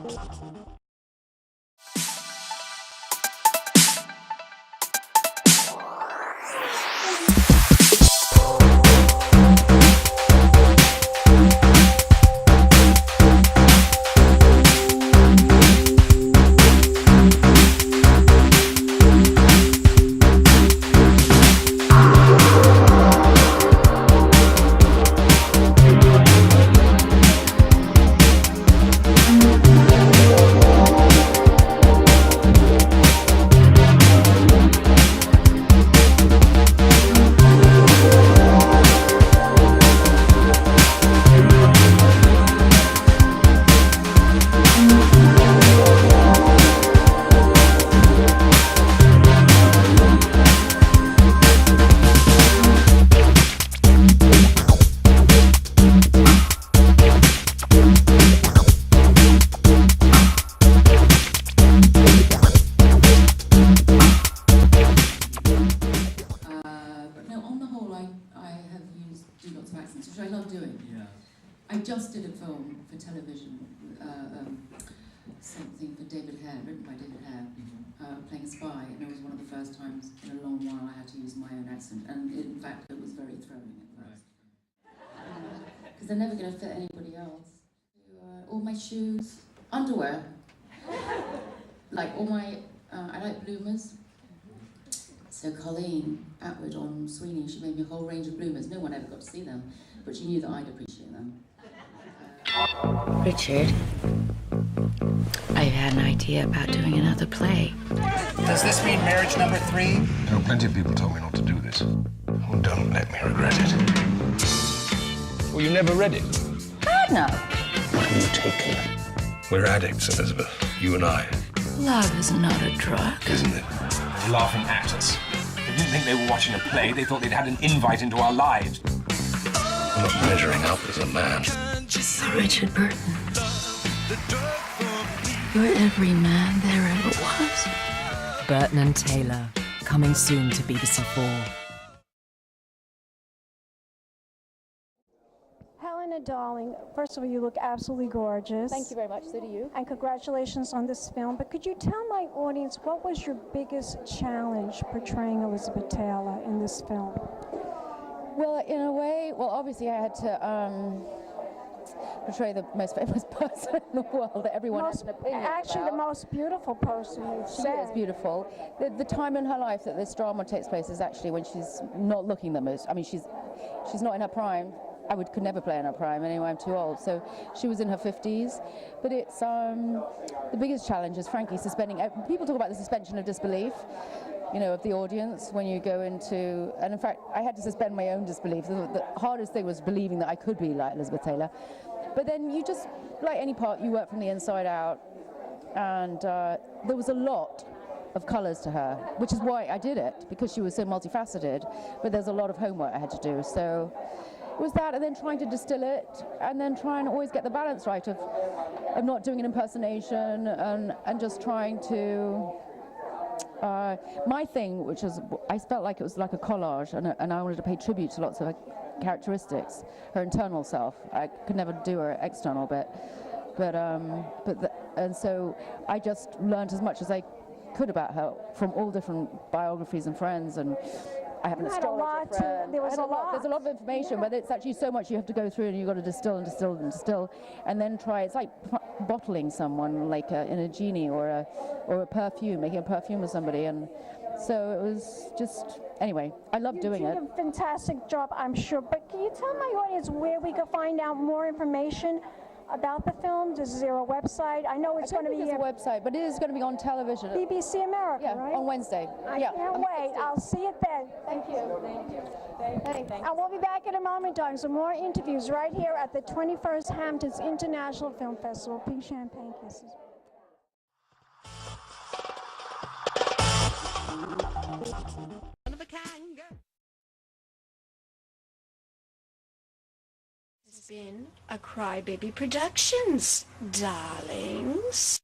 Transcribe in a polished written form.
Which I love doing. Yeah. I just did a film for television, something for David Hare, written by David Hare, playing a spy, and it was one of the first times in a long while I had to use my own accent, and in fact it was very thrilling at first. Because they're never going to fit anybody else. All my shoes, underwear, like all my, I like bloomers. So Colleen Atwood on Sweeney, she made me a whole range of bloomers. No one ever got to see them, but she knew that I'd appreciate them. Richard, I've had an idea about doing another play. Does this mean marriage number 3? You know, plenty of people told me not to do this. Oh, don't let me regret it. Well, you never read it? God, no. What have you taken? We're addicts, Elizabeth. You and I. Love is not a drug. Isn't it? They're laughing at us. They didn't think they were watching a play. They thought they'd had an invite into our lives. I'm not measuring up as a man. Richard Burton. You're every man there ever was. Burton and Taylor, coming soon to BBC 4. Helena, darling, first of all, you look absolutely gorgeous. Thank you very much, so do you. And congratulations on this film. But could you tell my audience what was your biggest challenge portraying Elizabeth Taylor in this film? Well, in a way, obviously I had to portray the most famous person in the world that everyone has an opinion Actually, about. the most beautiful person you've She said. is beautiful. The time in her life that this drama takes place is actually when she's not looking the most. I mean, she's not in her prime. I could never play in her prime anyway, I'm too old. So she was in her 50s. But it's, the biggest challenge is frankly suspending, people talk about the suspension of disbelief, you know, of the audience when you go into, and in fact, I had to suspend my own disbelief. The hardest thing was believing that I could be like Elizabeth Taylor. But then you just, like any part, you work from the inside out. And there was a lot of colours to her, which is why I did it, because she was so multifaceted. But there's a lot of homework I had to do. So it was that, and then trying to distill it, and then try and always get the balance right of not doing an impersonation, and just trying to, my thing, which was, I felt like it was like a collage, and I wanted to pay tribute to lots of her characteristics, her internal self. I could never do her external bit, and so I just learned as much as I could about her from all different biographies and friends, and I have an astrologer friend. There was a lot. There's a lot of information, but it's actually so much you have to go through, and you've got to distill and distill and distill, and then try. It's like bottling someone, like in a genie or a perfume, making a perfume with somebody, and so it was just, anyway, I love doing it. You did a fantastic job, I'm sure, but can you tell my audience where we can find out more information about the film? Is there a website? I know it's going to be a website, but it is going to be on television. BBC America, yeah, right? On Wednesday. I can't wait. I'll see it then. Thank you. Thank you. Thank you. And we'll be back in a moment, darling. Some more interviews right here at the 21st Hamptons International Film Festival. Pink champagne kisses. It's been a Crybaby Productions, darlings.